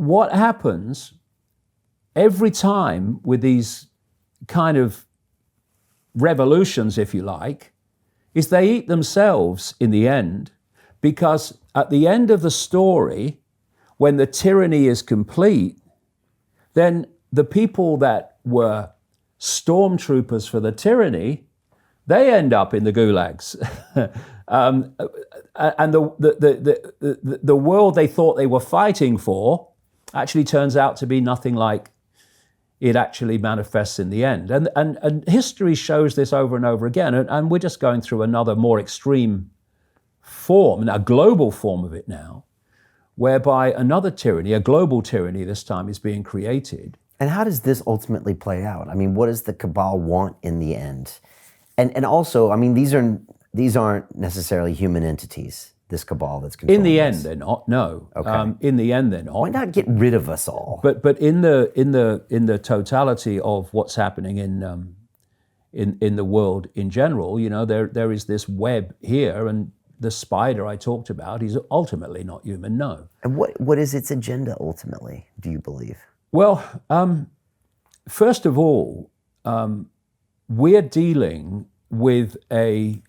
what happens every time with these kind of revolutions, if you like, is they eat themselves in the end, because at the end of the story, when the tyranny is complete, then the people that were stormtroopers for the tyranny, they end up in the gulags. And the world they thought they were fighting for actually turns out to be nothing like it actually manifests in the end. And history shows this over and over again. And we're just going through another more extreme form, a global form of it now, whereby another tyranny, a global tyranny this time, is being created. And how does this ultimately play out? I mean, what does the cabal want in the end? And also, I mean, these aren't necessarily human entities, this cabal that's controlling In the us. end, they're not. No. Okay. In the end, they're not. Why not get rid of us all? But in the totality of what's happening in the world in general, you know, there is this web here, and the spider I talked about is ultimately not human. No. And what is its agenda ultimately, do you believe? Well, first of all, we're dealing with a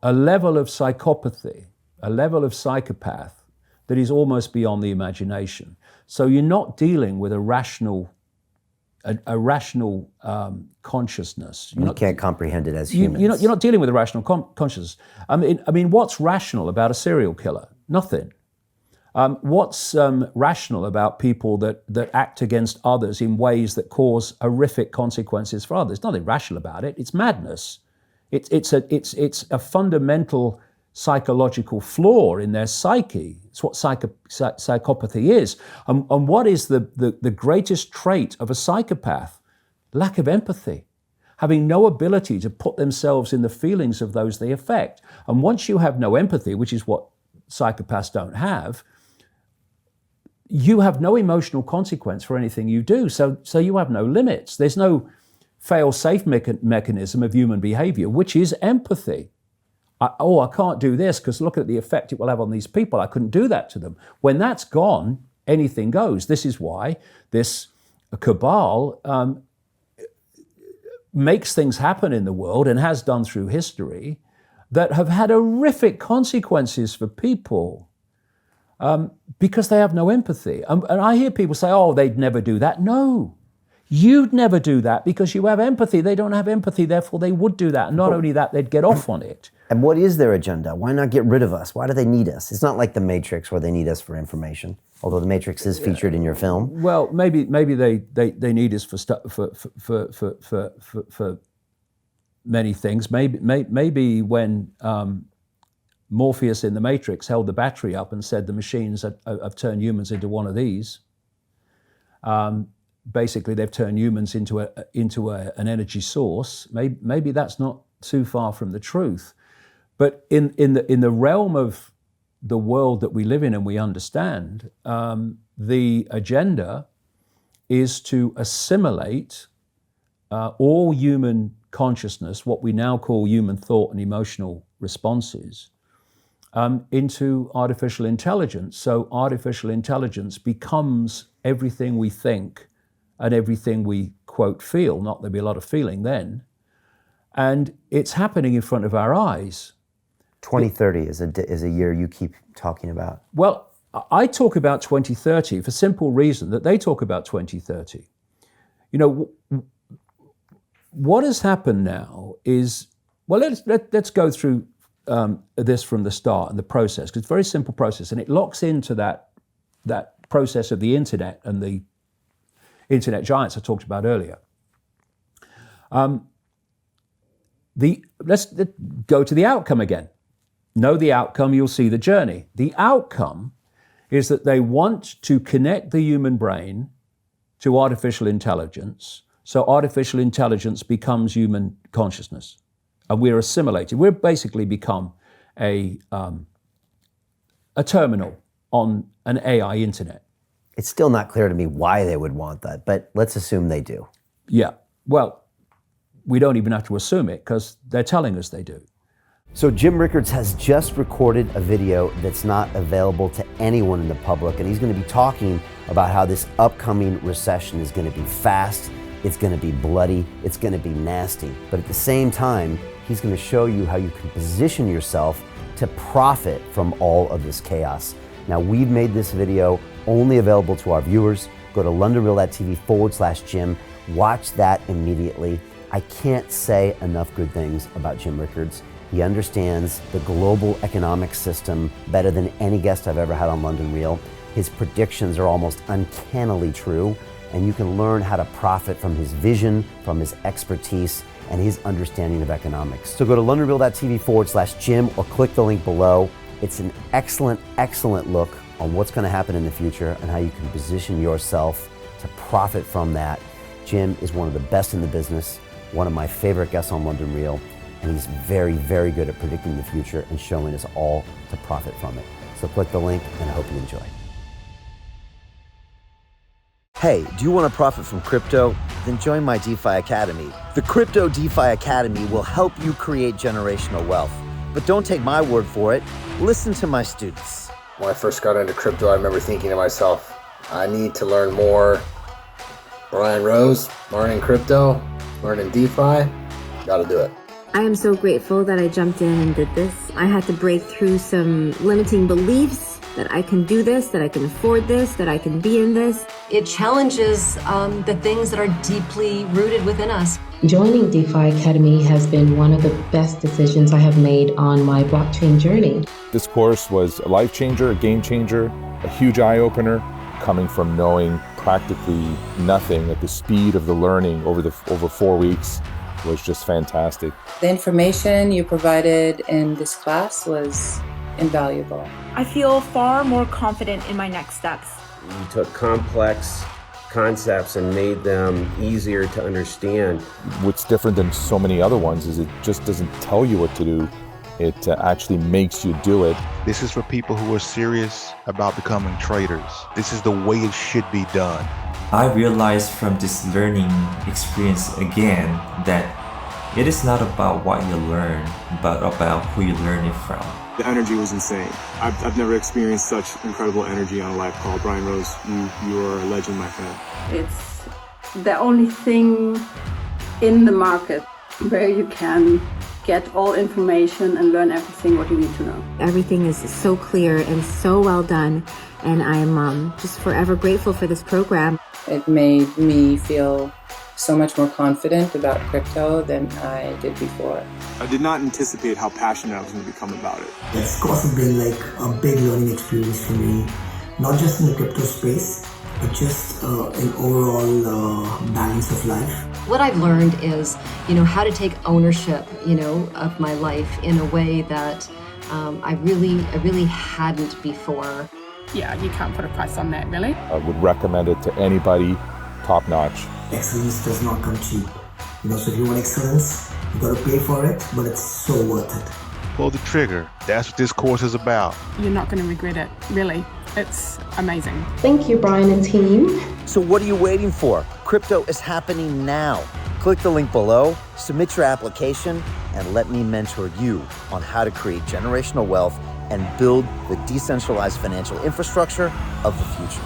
level of psychopathy, a level of psychopath that is almost beyond the imagination. So you're not dealing with a rational consciousness. You can't comprehend it as humans. You're not dealing with a rational consciousness. I mean, what's rational about a serial killer? Nothing. What's rational about people that act against others in ways that cause horrific consequences for others? Nothing rational about it. It's madness. It's a fundamental psychological flaw in their psyche. It's what psychopathy is. And what is the greatest trait of a psychopath? Lack of empathy. Having no ability to put themselves in the feelings of those they affect. And once you have no empathy, which is what psychopaths don't have, you have no emotional consequence for anything you do. So you have no limits. There's no fail-safe mechanism of human behavior, which is empathy. I can't do this because look at the effect it will have on these people. I couldn't do that to them. When that's gone, anything goes. This is why this cabal makes things happen in the world, and has done through history, that have had horrific consequences for people because they have no empathy. And I hear people say, oh, they'd never do that. No. You'd never do that because you have empathy. They don't have empathy, therefore they would do that. And not only that, they'd get off on it. And what is their agenda? Why not get rid of us? Why do they need us? It's not like The Matrix where they need us for information, although The Matrix is featured in your film. Well, maybe they need us for many things. Maybe when Morpheus in The Matrix held the battery up and said the machines have turned humans into one of these. Basically, they've turned humans into an energy source. Maybe that's not too far from the truth. But in the realm of the world that we live in and we understand, the agenda is to assimilate all human consciousness, what we now call human thought and emotional responses, into artificial intelligence. So artificial intelligence becomes everything we think and everything we, quote, feel. Not there'll be a lot of feeling then. And it's happening in front of our eyes. 2030 is a year you keep talking about. Well, I talk about 2030 for simple reason that they talk about 2030. You know, what has happened now is, well, let's go through this from the start and the process, because it's a very simple process, and it locks into that process of the internet and the internet giants I talked about earlier. Let's go to the outcome again. Know the outcome, you'll see the journey. The outcome is that they want to connect the human brain to artificial intelligence, so artificial intelligence becomes human consciousness, and we're assimilated. We've basically become a terminal on an AI internet. It's still not clear to me why they would want that, but let's assume they do. Yeah, well, we don't even have to assume it because they're telling us they do. So Jim Rickards has just recorded a video that's not available to anyone in the public, and he's going to be talking about how this upcoming recession is going to be fast, it's going to be bloody, it's going to be nasty. But at the same time, he's going to show you how you can position yourself to profit from all of this chaos. Now, we've made this video only available to our viewers. Go to londonreal.tv/Jim. Watch that immediately. I can't say enough good things about Jim Rickards. He understands the global economic system better than any guest I've ever had on London Real. His predictions are almost uncannily true, and you can learn how to profit from his vision, from his expertise, and his understanding of economics. So go to londonreal.tv/Jim or click the link below. It's an excellent, excellent look on what's going to happen in the future and how you can position yourself to profit from that. Jim is one of the best in the business, one of my favorite guests on London Real, and he's very, very good at predicting the future and showing us all to profit from it. So click the link, and I hope you enjoy. Hey, do you want to profit from crypto? Then join my DeFi Academy. The Crypto DeFi Academy will help you create generational wealth. But don't take my word for it. Listen to my students. When I first got into crypto, I remember thinking to myself, I need to learn more. Brian Rose, learning crypto, learning DeFi, gotta do it. I am so grateful that I jumped in and did this. I had to break through some limiting beliefs that I can do this, that I can afford this, that I can be in this. It challenges the things that are deeply rooted within us. Joining DeFi Academy has been one of the best decisions I have made on my blockchain journey. This course was a life changer, a game changer, a huge eye-opener, coming from knowing practically nothing at the speed of the learning over 4 weeks was just fantastic. The information you provided in this class was invaluable. I feel far more confident in my next steps. You took complex concepts and made them easier to understand. What's different than so many other ones is it just doesn't tell you what to do. It actually makes you do it. This is for people who are serious about becoming traders. This is the way it should be done. I realized from this learning experience again that it is not about what you learn, but about who you learn it from. The energy was insane. I've never experienced such incredible energy on a live call. Brian Rose, you are a legend, my friend. It's the only thing in the market where you can get all information and learn everything what you need to know. Everything is so clear and so well done, and I am just forever grateful for this program. It made me feel so much more confident about crypto than I did before. I did not anticipate how passionate I was going to become about it. It's also been like a big learning experience for me, not just in the crypto space, but just in overall balance of life. What I've learned is, how to take ownership, of my life in a way that I really hadn't before. Yeah, you can't put a price on that, really. I would recommend it to anybody, top notch. Excellence does not come cheap. So if you want excellence, you got to pay for it, but it's so worth it. Pull the trigger. That's what this course is about. You're not going to regret it, really. It's amazing. Thank you, Brian and team. So what are you waiting for? Crypto is happening now. Click the link below, submit your application, and let me mentor you on how to create generational wealth and build the decentralized financial infrastructure of the future.